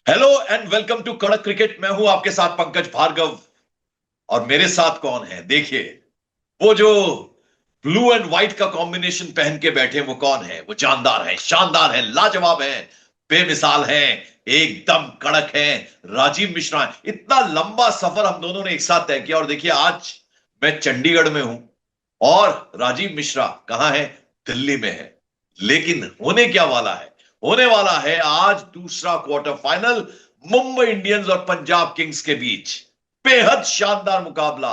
Hello and welcome to कड़क cricket. मैं हूं आपके साथ पंकज भार्गव। और मेरे साथ कौन है देखिए। वो जो ब्लू एंड व्हाइट का कॉम्बिनेशन पहन के बैठे वो कौन है। वो जानदार है, शानदार है, लाजवाब है, बेमिसाल है, एकदम कड़क है। राजीव मिश्रा है। इतना लंबा सफर हम दोनों ने एक साथ तय किया और देखिए आज मैं चंडीगढ़ में हूं और राजीव मिश्रा कहां है? दिल्ली में है। लेकिन होने क्या वाला है? होने वाला है आज दूसरा क्वार्टर फाइनल मुंबई इंडियंस और पंजाब किंग्स के बीच। बेहद शानदार मुकाबला।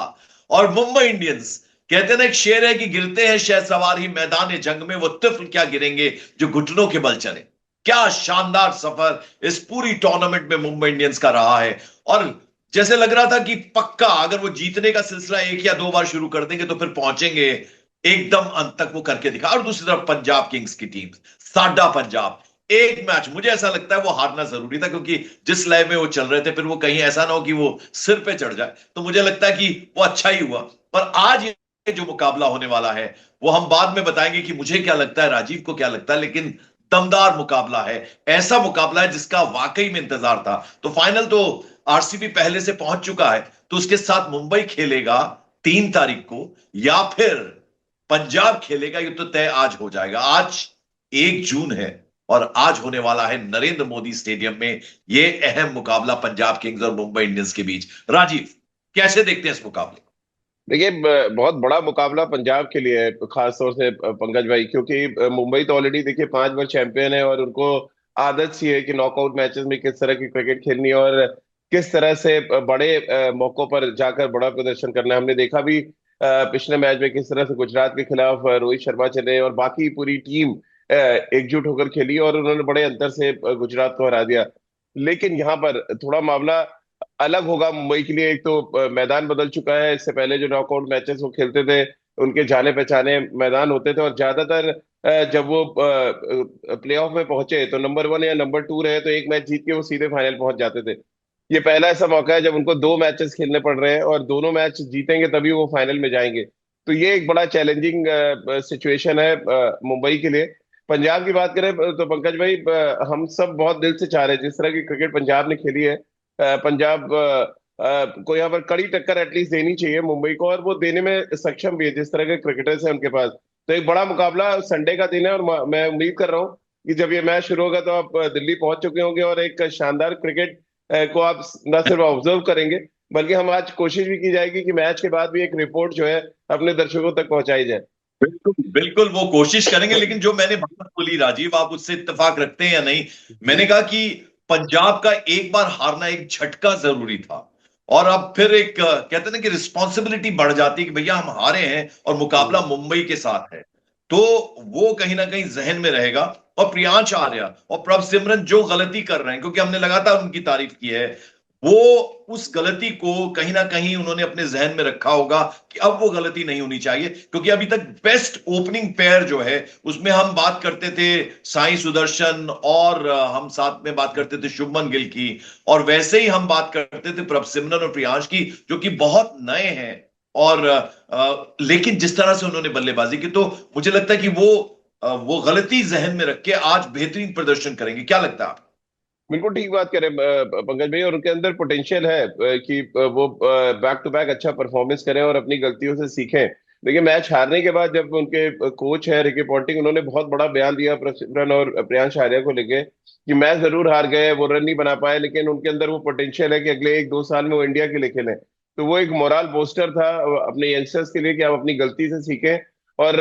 और मुंबई इंडियंस कहते हैं ना, एक शेर है कि गिरते हैं शहसवार ही मैदान जंग में, वो तिफल क्या गिरेंगे जो घुटनों के बल चले। क्या शानदार सफर इस पूरी टूर्नामेंट में मुंबई इंडियंस का रहा है। और जैसे लग रहा था कि पक्का अगर वो जीतने का सिलसिला एक या दो बार शुरू कर देंगे तो फिर पहुंचेंगे एकदम अंत तक। वो करके दिखा। और दूसरी तरफ पंजाब किंग्स की टीम, साडा पंजाब। एक मैच मुझे ऐसा लगता है वो हारना जरूरी था, क्योंकि जिस लय में वो चल रहे थे फिर वो कहीं ऐसा ना हो कि वो सिर पे चढ़ जाए। तो मुझे लगता है कि वो अच्छा ही हुआ। पर आज ये जो मुकाबला होने वाला है वो हम बाद में बताएंगे कि मुझे क्या लगता है, राजीव को क्या लगता है। लेकिन दमदार मुकाबला है। ऐसा मुकाबला है जिसका वाकई में इंतजार था। तो फाइनल तो आरसीबी पहले से पहुंच चुका है, तो उसके साथ मुंबई खेलेगा 3 तारीख को, या फिर पंजाब खेलेगा, ये तो तय आज हो जाएगा। आज 1 जून है और आज होने वाला है नरेंद्र मोदी स्टेडियम में ये अहम मुकाबला पंजाब किंग्स और मुंबई इंडियंस के बीच। राजीव, कैसे देखते हैं इस मुकाबले देखिए, बहुत बड़ा मुकाबला पंजाब के लिए है, खास तौर से पंकज भाई, क्योंकि मुंबई तो ऑलरेडी देखिए 5 बार चैंपियन है और उनको आदत सी है कि नॉकआउट मैचेस में किस तरह की क्रिकेट खेलनी है और किस तरह से बड़े मौकों पर जाकर बड़ा प्रदर्शन करना है। हमने देखा भी पिछले मैच में किस तरह से गुजरात के खिलाफ रोहित शर्मा चले और बाकी पूरी टीम एकजुट होकर खेली और उन्होंने बड़े अंतर से गुजरात को हरा दिया। लेकिन यहाँ पर थोड़ा मामला अलग होगा मुंबई के लिए। एक तो मैदान बदल चुका है। इससे पहले जो नॉकआउट मैचेस वो खेलते थे उनके जाने पहचाने मैदान होते थे और ज्यादातर जब वो प्लेऑफ में पहुंचे तो नंबर 1 या नंबर 2 रहे तो एक मैच जीत के वो सीधे फाइनल पहुंच जाते थे। ये पहला ऐसा मौका है जब उनको 2 मैचेस खेलने पड़ रहे हैं और दोनों मैच जीतेंगे तभी वो फाइनल में जाएंगे। तो ये एक बड़ा चैलेंजिंग सिचुएशन है मुंबई के लिए। पंजाब की बात करें तो पंकज भाई, हम सब बहुत दिल से चाह रहे हैं जिस तरह की क्रिकेट पंजाब ने खेली है। पंजाब को यहाँ पर कड़ी टक्कर एटलीस्ट देनी चाहिए मुंबई को और वो देने में सक्षम भी है जिस तरह के क्रिकेटर्स हैं उनके पास। तो एक बड़ा मुकाबला संडे का दिन है और मैं उम्मीद कर रहा हूँ कि जब ये मैच शुरू होगा तो आप दिल्ली पहुंच चुके होंगे और एक शानदार क्रिकेट को आप न सिर्फ ऑब्जर्व करेंगे बल्कि हम आज कोशिश भी की जाएगी कि मैच के बाद भी एक रिपोर्ट जो है अपने दर्शकों तक पहुंचाई जाए। बिल्कुल बिल्कुल वो कोशिश करेंगे। लेकिन जो मैंने बात बोली राजीव, आप उससे इत्तेफाक रखते हैं या नहीं? मैंने कहा कि पंजाब का एक बार हारना एक झटका जरूरी था। और अब फिर एक कहते हैं ना कि रिस्पॉन्सिबिलिटी बढ़ जाती है कि भैया हम हारे हैं और मुकाबला हम्म। मुंबई के साथ है। तो वो कहीं ना कहीं जहन में रहेगा। और प्रियांश आर्या और प्रभ सिमरन जो गलती कर रहे हैं, क्योंकि हमने लगातार उनकी तारीफ की है, वो उस गलती को कहीं ना कहीं उन्होंने अपने जहन में रखा होगा कि अब वो गलती नहीं होनी चाहिए। क्योंकि अभी तक बेस्ट ओपनिंग पेयर जो है उसमें हम बात करते थे साई सुदर्शन और हम साथ में बात करते थे शुभमन गिल की। और वैसे ही हम बात करते थे प्रभ सिमरन और प्रियांश की, जो कि बहुत नए हैं। और लेकिन जिस तरह से उन्होंने बल्लेबाजी की, तो मुझे लगता है कि वो गलती जहन में रख के आज बेहतरीन प्रदर्शन करेंगे। क्या लगता है आपको? बिल्कुल ठीक बात करें पंकज भाई, और उनके अंदर पोटेंशियल है कि वो बैक टू बैक अच्छा परफॉर्मेंस करें और अपनी गलतियों से सीखें। देखिए, मैच हारने के बाद जब उनके कोच है रिकी पॉन्टिंग, उन्होंने बहुत बड़ा बयान दिया प्रसिमरन और प्रियांश आर्या को लेके कि मैच जरूर हार गए, वो रन नहीं बना पाए, लेकिन उनके अंदर वो पोटेंशियल है कि अगले 1-2 साल में वो इंडिया के लिए खेलें। तो वो एक मोरल बूस्टर था अपने यंगस्टर्स के लिए कि आप अपनी गलती से सीखें। और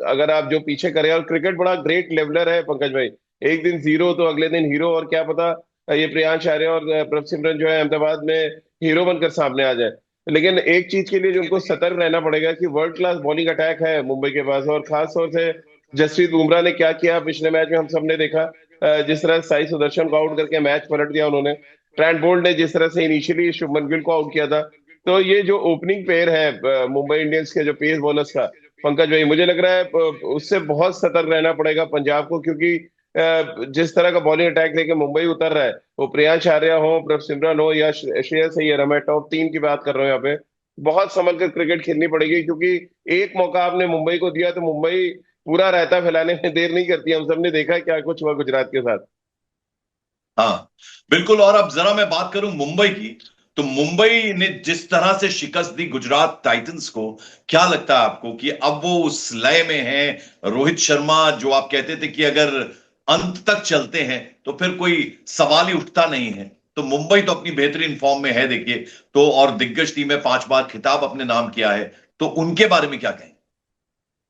अगर आप जो पीछे करें, और क्रिकेट बड़ा ग्रेट लेवलर है पंकज भाई, एक दिन जीरो तो अगले दिन हीरो, और क्या पता ये प्रियांश आर्य और प्रभ सिमरन जो है अहमदाबाद में हीरो बनकर सामने आ जाए। लेकिन एक चीज के लिए जो उनको सतर्क रहना पड़ेगा कि वर्ल्ड क्लास बॉलिंग अटैक है मुंबई के पास, और खास तौर से जसप्रीत बुमराह ने क्या किया पिछले मैच में हम सबने देखा। जिस तरह साई सुदर्शन को आउट करके मैच पलट दिया उन्होंने। ट्रेंट बोल्ट ने जिस तरह से इनिशियली शुभमन गिल को आउट किया था। तो ये जो ओपनिंग पेयर है मुंबई इंडियंस के जो पेस बॉलर्स का, पंकज भाई, मुझे लग रहा है उससे बहुत सतर्क रहना पड़ेगा पंजाब को, क्योंकि जिस तरह का बॉलिंग अटैक लेके मुंबई उतर रहा है, वो प्रियांश आर्या हो, प्रभ सिमरन हो या श्रेयस अय्यर हो, मैं टॉप 3 की बात कर रहा हूँ यहाँ पे। बहुत संभल कर क्रिकेट खेलनी पड़ेगी, क्योंकि एक मौका आपने मुंबई को दिया तो मुंबई पूरा रायता फैलाने में देर नहीं करती। हम सबने देखा क्या कुछ हुआ गुजरात के साथ। हाँ, बिल्कुल। और अब जरा मैं बात करूं मुंबई की, तो मुंबई ने जिस तरह से शिकस्त दी गुजरात टाइटंस को, क्या लगता है आपको कि अब वो उस लय में है? रोहित शर्मा, जो आप कहते थे कि अगर अंत तक चलते हैं तो फिर कोई सवाल ही उठता नहीं है, तो मुंबई तो अपनी बेहतरीन फॉर्म में है देखिए। तो और दिग्गज टीम है, 5 बार खिताब अपने नाम किया है, तो उनके बारे में क्या कहें?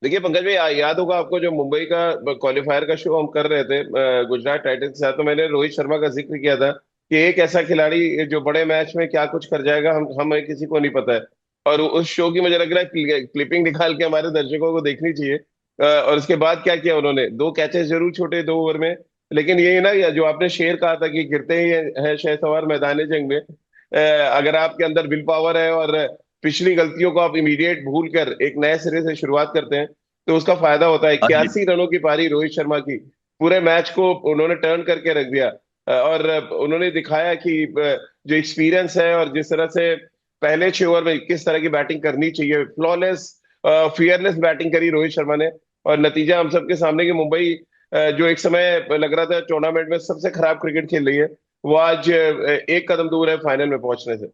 देखिए पंकज भाई, याद होगा आपको जो मुंबई का क्वालिफायर का शो हम कर रहे थे गुजरात टाइटंस के साथ, तो मैंने रोहित शर्मा का जिक्र किया था कि एक ऐसा खिलाड़ी जो बड़े मैच में क्या कुछ कर जाएगा, हम हमें किसी को नहीं पता है। और उस शो की मुझे लग रहा है क्लिपिंग निकाल के हमारे दर्शकों को देखनी चाहिए। और उसके बाद क्या किया उन्होंने, 2 कैचेस जरूर छोटे 2 ओवर में, लेकिन यही ना, ये जो आपने शेर कहा था कि गिरते ही है शहसवार मैदान जंग में, अगर आपके अंदर विल पावर है और पिछली गलतियों को आप इमीडिएट भूल कर एक नए सिरे से शुरुआत करते हैं, तो उसका फायदा होता है। हाँ जी। 81 रनों की पारी रोहित शर्मा की, पूरे मैच को उन्होंने टर्न करके रख दिया। और उन्होंने दिखाया कि जो एक्सपीरियंस है और जिस तरह से पहले 6 ओवर में किस तरह की बैटिंग करनी चाहिए, फ्लॉलेस फियरलेस बैटिंग करी रोहित शर्मा ने। और नतीजा हम सबके सामने कि मुंबई, जो एक समय लग रहा था टूर्नामेंट में सबसे खराब क्रिकेट खेल रही है, वो आज एक कदम दूर है फाइनल में पहुंचने से।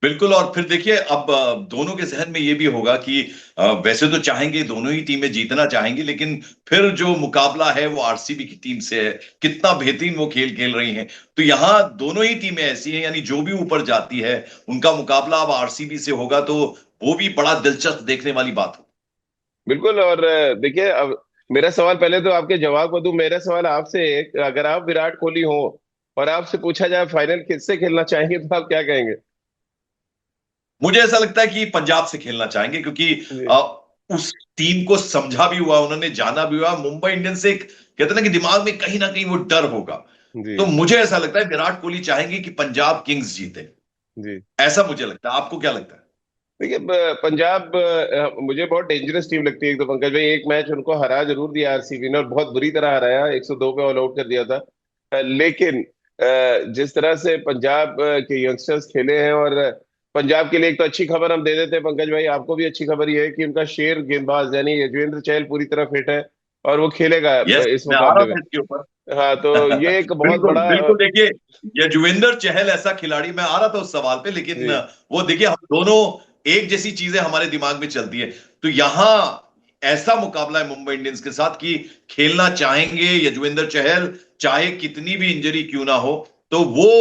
बिल्कुल। और फिर देखिए अब दोनों के जहन में ये भी होगा कि वैसे तो चाहेंगे, दोनों ही टीमें जीतना चाहेंगी, लेकिन फिर जो मुकाबला है वो आरसीबी की टीम से है, कितना बेहतरीन वो खेल खेल रही हैं। तो यहाँ दोनों ही टीमें ऐसी हैं, यानी जो भी ऊपर जाती है उनका मुकाबला अब आरसीबी से होगा, तो वो भी बड़ा दिलचस्प देखने वाली बात हो। बिल्कुल। और देखिए, अब मेरा सवाल, पहले तो आपके जवाब को दूं, मेरा सवाल आपसे एक, अगर आप विराट कोहली हो और आपसे पूछा जाए फाइनल किससे खेलना चाहेंगे, तो आप क्या कहेंगे? मुझे ऐसा लगता है कि पंजाब से खेलना चाहेंगे, क्योंकि जी। अ, उस टीम को समझा भी हुआ, उन्होंने जाना भी हुआ। मुंबई इंडियंस से एक कहते हैं ना कि दिमाग में कहीं ना कहीं वो डर होगा। जी। तो मुझे ऐसा लगता है विराट कोहली चाहेंगे कि पंजाब किंग्स जीते। जी। ऐसा मुझे लगता है, आपको क्या लगता है? देखिए, पंजाब मुझे बहुत डेंजरस टीम लगती है। एक तो पंकज भाई, एक मैच उनको हरा जरूर दिया आरसीबी ने, और बहुत बुरी तरह हराया, 102 पे ऑल आउट कर दिया था। लेकिन जिस तरह से पंजाब के यंगस्टर्स खेले हैं, और पंजाब के लिए एक तो अच्छी खबर हम दे देते हैं पंकज भाई, आपको भी अच्छी खबर ये है कि उनका शेर गेंदबाज यानी युजवेंद्र चहल पूरी तरह फिट है और वो खेलेगा यस, इस मैं आ रहा मुकाबले में। था इसके ऊपर। हाँ, तो ये एक बहुत बिल्कुल बड़ा बिल्कुल। देखिए, ये जुविंदर चहल ऐसा खिलाड़ी, मैं आ रहा था उस सवाल पे, लेकिन जी। वो देखिए, हम दोनों एक जैसी चीजें हमारे दिमाग में चलती है। तो यहां ऐसा मुकाबला है मुंबई इंडियंस के साथ कि खेलना चाहेंगे यजुवेंद्र चहल, चाहे कितनी भी इंजरी क्यों ना हो। तो वो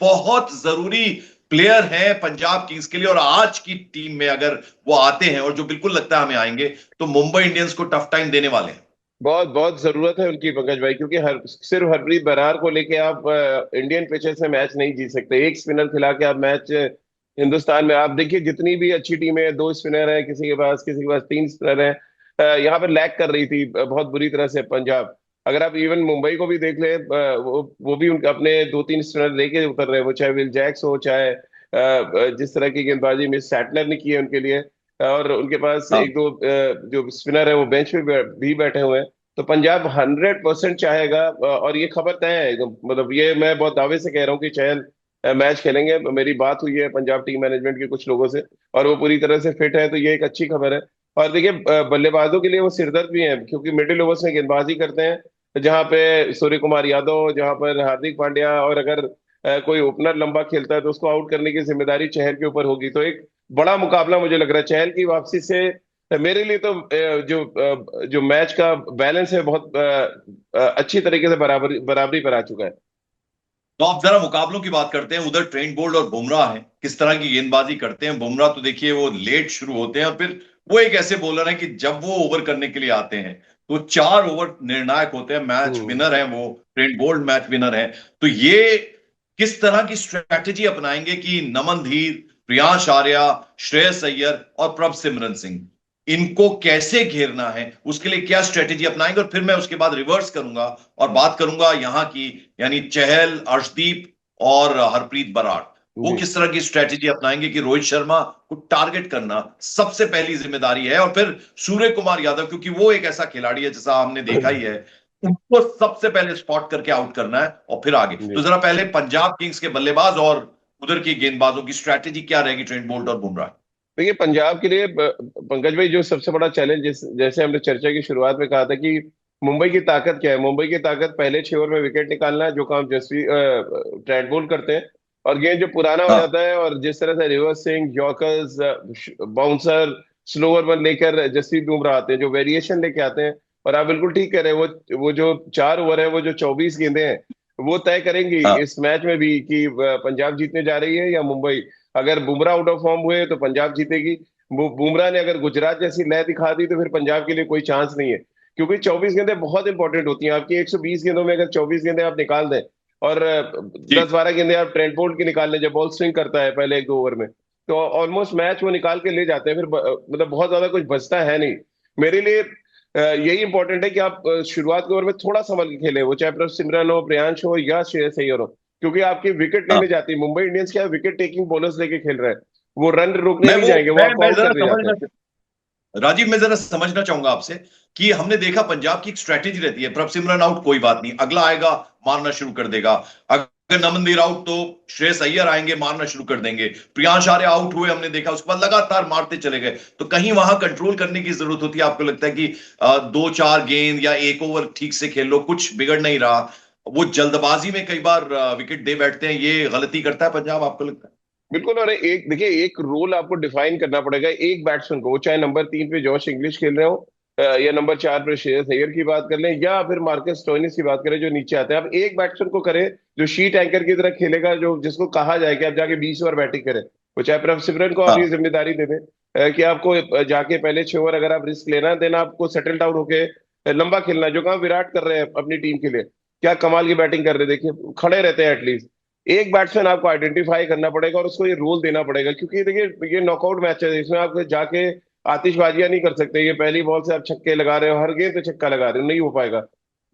बहुत जरूरी प्लेयर है पंजाब किंग्स के लिए। और आज की टीम में अगर वो आते हैं, और जो बिल्कुल लगता है हमें आएंगे, तो मुंबई इंडियंस को टफ टाइम देने वाले हैं। बहुत बहुत जरूरत है उनकी पंकज भाई, क्योंकि हर सिर्फ हरप्रीत बरार को लेके आप इंडियन पिचेस से मैच नहीं जीत सकते। एक स्पिनर खिला के आप मैच हिंदुस्तान में, आप देखिए जितनी भी अच्छी टीमें हैं, 2 स्पिनर हैं किसी के पास, किसी के पास 3 स्पिनर हैं। यहाँ पर लैग कर रही थी बहुत बुरी तरह से पंजाब। अगर आप इवन मुंबई को भी देख ले, वो भी उनके अपने 2-3 स्पिनर लेके उतर रहे हैं, वो चाहे विल जैक्स हो, चाहे जिस तरह की गेंदबाजी मिस सैटलर ने की है उनके लिए, और उनके पास हाँ। एक दो जो स्पिनर है वो बेंच पे भी बैठे हुए हैं। तो पंजाब 100% चाहेगा, और ये खबर तय है एकदम, मतलब ये मैं बहुत दावे से कह रहा हूँ कि चहल मैच खेलेंगे। मेरी बात हुई है पंजाब टीम मैनेजमेंट के कुछ लोगों से, और वो पूरी तरह से फिट है, तो ये एक अच्छी खबर है। और देखिए, बल्लेबाजों के लिए वो सिरदर्द भी है, क्योंकि मिडिल ओवर्स में गेंदबाजी करते हैं जहां पे सूर्य कुमार यादव, जहां पर हार्दिक पांड्या, और अगर कोई ओपनर लंबा खेलता है तो उसको आउट करने की जिम्मेदारी चहल के ऊपर होगी। तो एक बड़ा मुकाबला मुझे लग रहा है चहल की वापसी से। मेरे लिए तो जो मैच का बैलेंस है बहुत अच्छी तरीके से बराबरी पर आ चुका है। तो आप जरा मुकाबलों की बात करते हैं। उधर ट्रेंट बोल्ट और बुमराह हैं, किस तरह की गेंदबाजी करते हैं। बुमराह तो देखिए वो लेट शुरू होते हैं, और फिर वो एक ऐसे बॉलर हैं कि जब वो ओवर करने के लिए आते हैं तो 4 ओवर निर्णायक होते हैं, मैच हम्म। विनर हैं वो। ट्रेंट बोल्ट मैच विनर है। तो ये किस तरह की स्ट्रैटेजी अपनाएंगे कि नमन धीर, प्रियांश आर्या, श्रेयस अय्यर और प्रभ सिमरन सिंह, इनको कैसे घेरना है, उसके लिए क्या स्ट्रेटेजी अपनाएंगे? और फिर मैं उसके बाद रिवर्स करूंगा और बात करूंगा यहां की, यानी चहल, अर्शदीप और हरप्रीत बराड़, वो जी। किस तरह की स्ट्रेटेजी अपनाएंगे कि रोहित शर्मा को टारगेट करना सबसे पहली जिम्मेदारी है। और फिर सूर्य कुमार यादव, क्योंकि वो एक ऐसा खिलाड़ी है जैसा हमने देखा ही है, उनको सबसे पहले स्पॉट करके आउट करना है और फिर आगे। तो जी। जरा पहले पंजाब किंग्स के बल्लेबाज और उधर की गेंदबाजों की स्ट्रैटेजी क्या रहेगी, ट्रेंट बोल्ट और बुमराह? देखिए, पंजाब के लिए पंकज भाई जो सबसे बड़ा चैलेंज, जैसे हमने चर्चा की शुरुआत में कहा था कि मुंबई की ताकत क्या है? मुंबई की ताकत पहले 6 ओवर में विकेट निकालना है, जो काम जसवी ट्रेंट बोल्ट करते हैं। और गेंद जो पुराना हो हाँ जाता है, और जिस तरह से reverse swing, yorkers, bouncer, slower one लेकर जसप्रीत बुमराह आते हैं, जो वेरिएशन लेके आते हैं। और आप बिल्कुल ठीक कह रहे हैं, वो जो 4 ओवर है, वो जो 24 गेंदें हैं, वो तय करेंगी हाँ इस मैच में भी कि पंजाब जीतने जा रही है या मुंबई। अगर बुमराह आउट ऑफ फॉर्म हुए तो पंजाब जीतेगी। बुमराह ने अगर गुजरात जैसी लय दिखा दी तो फिर पंजाब के लिए कोई चांस नहीं है। क्योंकि 24 गेंदें बहुत इंपॉर्टेंट होती हैं। आपकी 120 गेंदों में अगर 24 गेंदें आप निकाल दें, और जी। 10-12 गेंदें आप ट्रेंट बोल्ट की निकाल लें जब बॉल स्विंग करता है पहले 1-2 ओवर में, तो ऑलमोस्ट मैच वो निकाल के ले जाते हैं। फिर मतलब बहुत ज्यादा कुछ बचता है नहीं। मेरे लिए यही इंपॉर्टेंट है कि आप शुरुआत के ओवर में थोड़ा संभल के खेले, वो चाहे प्रभ सिमरन हो, प्रियांश हो या श्रेयस अय्यर हो। क्योंकि आपकी विकेट लेने हाँ जाती है मुंबई इंडियंस, क्या विकेट टेकिंग बॉलर्स लेके खेल रहे हैं। वो रन रोकने मैं नहीं वो जाएंगे, वो आपको मैं आउट जरा करने जाते हैं। समझना, राजीव मैं जरा समझना चाहूंगा आपसे कि हमने देखा पंजाब की एक स्ट्रेटेजी रहती है, प्रभ सिमरन आउट कोई बात नहीं, अगला आएगा मारना शुरू कर देगा। अगर नमनदीप आउट तो श्रेयस अय्यर आएंगे मारना शुरू कर देंगे। प्रियांश आर्य आउट हुए, हमने देखा उसके बाद लगातार मारते चले गए। तो कहीं वहां कंट्रोल करने की जरूरत होती है। आपको लगता है कि 2-4 गेंद या 1 ओवर ठीक से खेल लो, कुछ बिगड़ नहीं रहा, वो जल्दबाजी में कई बार विकेट दे बैठते हैं, ये गलती करता है पंजाब आपको लगता बिल्कुल। और एक देखिए, एक रोल आपको डिफाइन करना पड़ेगा एक बैट्समैन को, वो चाहे नंबर 3 पे जॉश इंग्लिश खेल रहे हो, या नंबर 4 पे श्रेयस अय्यर की बात कर लें, या फिर मार्कस स्टोइनिस की बात करें जो नीचे आते हैं। आप एक बैट्समैन को करें जो शीट एंकर की तरह खेलेगा, जो जिसको कहा जाए कि आप जाके 20 ओवर बैटिंग करें। वो चाहे प्रभ सिमरन को आप है? ये जिम्मेदारी दे दें कि आपको जाके पहले 6 ओवर अगर आप रिस्क लेना है, देना आपको सेटल डाउन होके लंबा खेलना है, जो काम विराट कर रहे हैं अपनी टीम के लिए। क्या कमाल की बैटिंग कर रहे हैं, देखिए खड़े रहते हैं एटलीस्ट। एक बैट्समैन आपको आइडेंटिफाई करना पड़ेगा और उसको ये रोल देना पड़ेगा, क्योंकि देखिए ये नॉकआउट मैच है, इसमें आप जाके आतिशबाजियां नहीं कर सकते। ये पहली बॉल से आप छक्के लगा रहे हो, हर गेंद पे छक्का लगा रहे हो, नहीं हो पाएगा।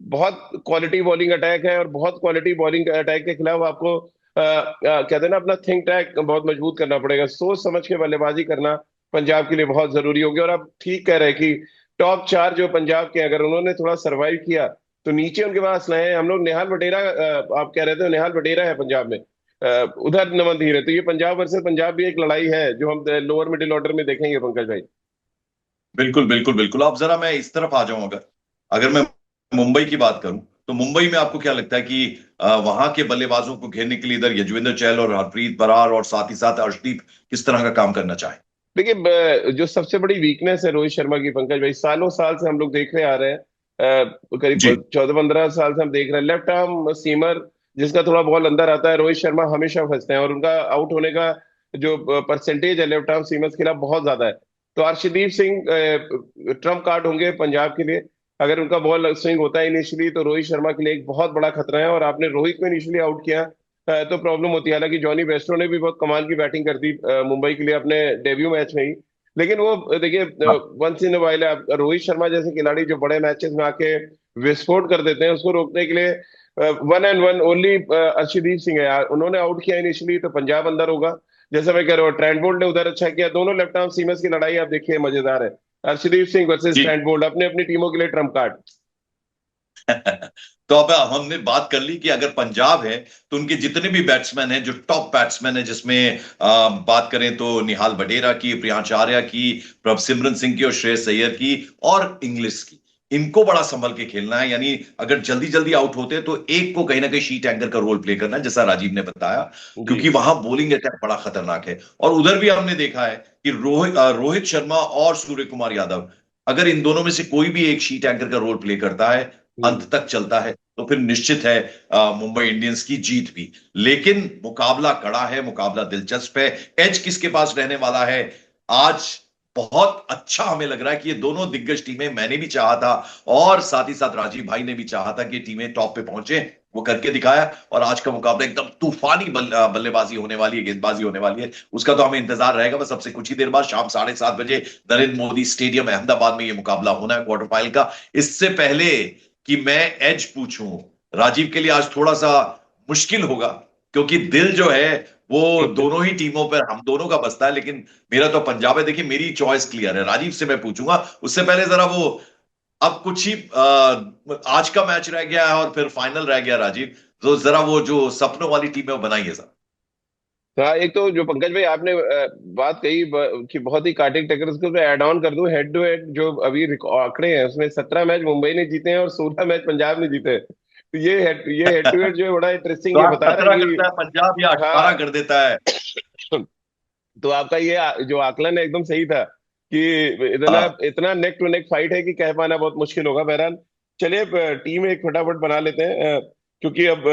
बहुत क्वालिटी बॉलिंग अटैक है, और बहुत क्वालिटी बॉलिंग अटैक के खिलाफ आपको कहते हैं ना, अपना थिंक टैंक बहुत मजबूत करना पड़ेगा। सोच समझ के बल्लेबाजी करना पंजाब के लिए बहुत जरूरी होगी। और आप ठीक कह रहे हैं कि टॉप 4 जो पंजाब के, अगर उन्होंने थोड़ा सर्वाइव किया तो नीचे उनके पास नए हैं। हम लोग निहाल वटेरा, आप कह रहे थे निहाल वटेरा है पंजाब में, उधर नमन धीर है। तो ये पंजाब वर्सेस पंजाब भी एक लड़ाई है जो हम लोअर मिडिल ऑर्डर में देखेंगे पंकज भाई। बिल्कुल बिल्कुल बिल्कुल। अब जरा मैं इस तरफ आ जाऊं, अगर अगर मैं मुंबई की बात करूं, तो मुंबई में आपको क्या लगता है कि वहां के बल्लेबाजों को घेरने के लिए इधर यजुवेंद्र चहल और हरप्रीत बरार और साथ ही साथ अर्शदीप किस तरह का काम करना चाहे? देखिए, जो सबसे बड़ी वीकनेस है रोहित शर्मा की, पंकज भाई, सालों साल से हम लोग देख रहे आ रहे हैं, करीब जी। 14-15 साल से हम देख रहे हैं, लेफ्ट आर्म सीमर जिसका थोड़ा बॉल अंदर आता है, रोहित शर्मा हमेशा फंसते हैं, और उनका आउट होने का जो परसेंटेज है लेफ्ट आर्म सीमर्स के खिलाफ बहुत ज्यादा है। तो अर्शदीप सिंह ट्रम्प कार्ड होंगे पंजाब के लिए। अगर उनका बॉल स्विंग होता है इनिशियली, तो रोहित शर्मा के लिए एक बहुत बड़ा खतरा है। और आपने रोहित को इनिशियली आउट किया तो प्रॉब्लम होती है। हालांकि जॉनी बेस्टो ने भी बहुत कमाल की बैटिंग कर दी मुंबई के लिए अपने डेब्यू मैच में ही। लेकिन वो देखिए, हाँ once in while Rohit Sharma जैसे खिलाड़ी जो बड़े मैचेस में आके विस्फोट कर देते हैं, उसको रोकने के लिए 1 and 1 ओनली अर्शदीप सिंह है यार। उन्होंने आउट किया इनिशियली तो पंजाब अंदर होगा। जैसे मैं कह रहा हूँ, ट्रेंट बोल्ट ने उधर अच्छा किया। दोनों लेफ्ट आर्म सीमर्स की लड़ाई आप देखिए, मजेदार है। अर्शदीप सिंह वर्सेस जी। ट्रेंट बोल्ट, अपने अपनी टीमों के लिए ट्रम्प कार्ड। तो अब हमने बात कर ली कि अगर पंजाब है तो उनके जितने भी बैट्समैन हैं, जो टॉप बैट्समैन हैं, जिसमें बात करें तो निहाल वडेरा की, प्रियांश आर्या की, प्रभसिमरन सिंह की और श्रेयस अय्यर की और इंग्लिश की, इनको बड़ा संभल के खेलना है। यानी अगर जल्दी जल्दी आउट होते हैं तो एक को कहीं ना कहीं शीट एंकर का रोल प्ले करना है, जैसा राजीव ने बताया, जी। क्योंकि वहां बॉलिंग अटैक बड़ा खतरनाक है। और उधर भी हमने देखा है कि रोहित शर्मा और सूर्य कुमार यादव, अगर इन दोनों में से कोई भी एक शीट एंकर का रोल प्ले करता है, अंत हम्म। तक चलता है, तो फिर निश्चित है मुंबई इंडियंस की जीत भी। लेकिन मुकाबला कड़ा है, मुकाबला दिलचस्प है। एज किसके पास रहने वाला है आज? बहुत अच्छा हमें लग रहा है कि ये दोनों दिग्गज टीमें, मैंने भी चाहा था और साथ ही साथ राजीव भाई ने भी चाहा था कि टीमें टॉप पे पहुंचे, वो करके दिखाया। और आज का मुकाबला एकदम तूफानी बल्लेबाजी होने वाली है, गेंदबाजी होने वाली है, उसका तो हमें इंतजार रहेगा। बस सबसे कुछ ही देर बाद शाम 7:30 बजे नरेंद्र मोदी स्टेडियम अहमदाबाद में ये मुकाबला होना है, क्वार्टर फाइनल का। इससे पहले कि मैं एज पूछूं, राजीव के लिए आज थोड़ा सा मुश्किल होगा, क्योंकि दिल जो है वो दोनों ही टीमों पर, हम दोनों का बसता है। लेकिन मेरा तो पंजाब है। देखिए मेरी चॉइस क्लियर है, राजीव से मैं पूछूंगा। उससे पहले जरा वो, अब कुछ ही आज का मैच रह गया है और फिर फाइनल रह गया राजीव, तो जरा वो जो सपनों वाली टीम है वो बनाइए सर। हाँ, एक तो जो पंकज भाई आपने बात कही कि बहुत ही कांटेक्ट टक्कर, उसको मैं ऐड ऑन कर दूं, हेड टू हेड जो अभी आंकड़े हैं उसमें 17 मैच मुंबई ने जीते हैं और 16 मैच पंजाब ने जीते हैं। तो ये हेड टू हेड जो है बड़ा इंटरेस्टिंग, तो ये आज बता रहा है 17 कि करता है पंजाब या 18 हाँ। कर देता है? तो आपका ये जो आकलन है एकदम सही था कि इतना हाँ। इतना नेक टू नेक फाइट है कि कह पाना बहुत मुश्किल होगा। बहरहाल चलिए, टीम एक फटाफट बना लेते हैं, क्योंकि अब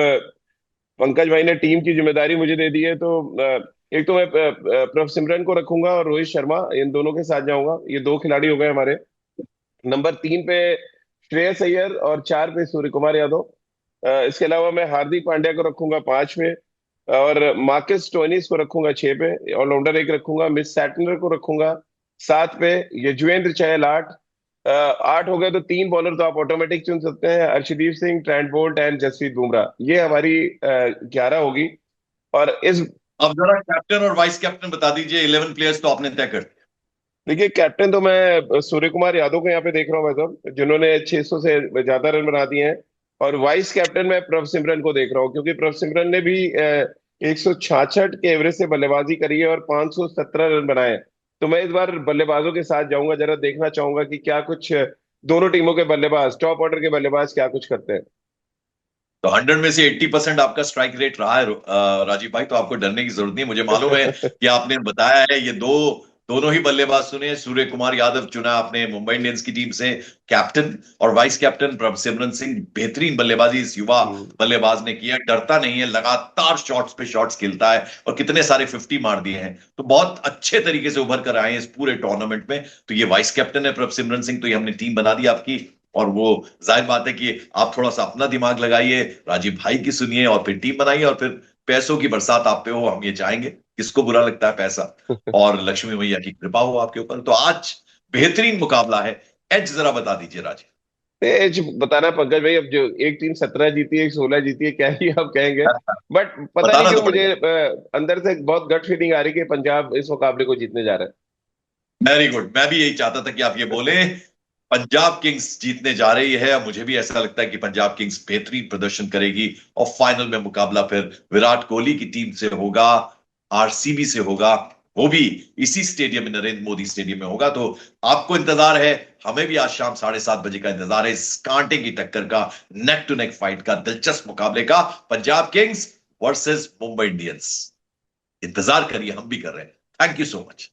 पंकज भाई ने टीम की जिम्मेदारी मुझे दे दी है। तो एक तो मैं प्रभ सिमरन को रखूंगा और रोहित शर्मा, इन दोनों के साथ जाऊंगा। ये दो खिलाड़ी हो गए हमारे। नंबर 3 पे श्रेयस अय्यर और 4 पे सूर्य कुमार यादव। इसके अलावा मैं हार्दिक पांड्या को रखूंगा 5 पे, और मार्कस स्टोइनिस को रखूंगा 6 पे, ऑलराउंडर एक रखूंगा। मिस सैटनर को रखूंगा 7 पे, युजवेंद्र चहल 8। 8 हो गए तो 3 बॉलर तो आप ऑटोमेटिक चुन सकते हैं, Arshdeep Singh, Trent Boult and Jasprit Bumrah. ये हमारी 11 होगी। और इस अब जरा कैप्टन और वाइस कैप्टन बता दीजिए, 11 प्लेयर्स तो आपने तय कर। देखिए, कैप्टन तो मैं सूर्य कुमार यादव को यहाँ पे देख रहा हूँ, भाई साहब, जिन्होंने 600 से ज्यादा रन बना दिए हैं। और वाइस कैप्टन मैं प्रभ सिमरन को देख रहा हूँ, क्योंकि प्रभ सिमरन ने भी 166 के एवरेज से बल्लेबाजी करी है और 517 रन बनाए हैं। तो मैं इस बार बल्लेबाजों के साथ जाऊंगा, जरा देखना चाहूंगा कि क्या कुछ दोनों टीमों के बल्लेबाज, टॉप ऑर्डर के बल्लेबाज क्या कुछ करते हैं। तो 100 में से 80% आपका स्ट्राइक रेट रहा है राजीव भाई, तो आपको डरने की जरूरत नहीं है। मुझे मालूम है कि आपने बताया है ये दोनों ही बल्लेबाज सुने। सूर्य कुमार यादव चुना आपने मुंबई इंडियंस की टीम से कैप्टन, और वाइस कैप्टन प्रभसिमरन सिंह। बेहतरीन बल्लेबाजी इस युवा हम्म। बल्लेबाज ने किया, डरता नहीं है, लगातार शॉट्स पे शॉट्स खेलता है, और कितने सारे 50 मार दिए हैं। तो बहुत अच्छे तरीके से उभर कर आए हैं इस पूरे टूर्नामेंट में। तो ये वाइस कैप्टन है प्रभसिमरन सिंह, तो ये हमने टीम बना दी आपकी। और वो जाहिर बात है कि आप थोड़ा सा अपना दिमाग लगाइए, राजीव भाई की सुनिए, और फिर टीम बनाइए, और फिर पैसों की बरसात आप पे हो, हम ये चाहेंगे। किसको बुरा लगता है पैसा? और लक्ष्मी मैया की कृपा हो आपके ऊपर। तो आज बेहतरीन मुकाबला है। एज जरा बता दीजिए राजीव। एज बताना पंकज भाई, अब जो एक टीम 17 जीती है, एक 16 जीती है, क्या ही आप कहेंगे। बट पता नहीं बताना तो क्यों मुझे पड़ेगा। अंदर से बहुत गट फीलिंग आ रही है कि पंजाब इस मुकाबले को जीतने जा रहा है। वेरी गुड, मैं भी यही चाहता था कि आप ये बोले। पंजाब किंग्स जीतने जा रही है। मुझे भी ऐसा लगता है कि पंजाब किंग्स बेहतरीन प्रदर्शन करेगी, और फाइनल में मुकाबला फिर विराट कोहली की टीम से होगा, आरसीबी से होगा। वो भी इसी स्टेडियम में, नरेंद्र मोदी स्टेडियम में होगा। तो आपको इंतजार है, हमें भी आज शाम 7:30 बजे का इंतजार है, इस कांटे की टक्कर का, नेक टू नेक फाइट का, दिलचस्प मुकाबले का, Punjab Kings versus Mumbai Indians. इंतजार करिए, हम भी कर रहे हैं। Thank you so much.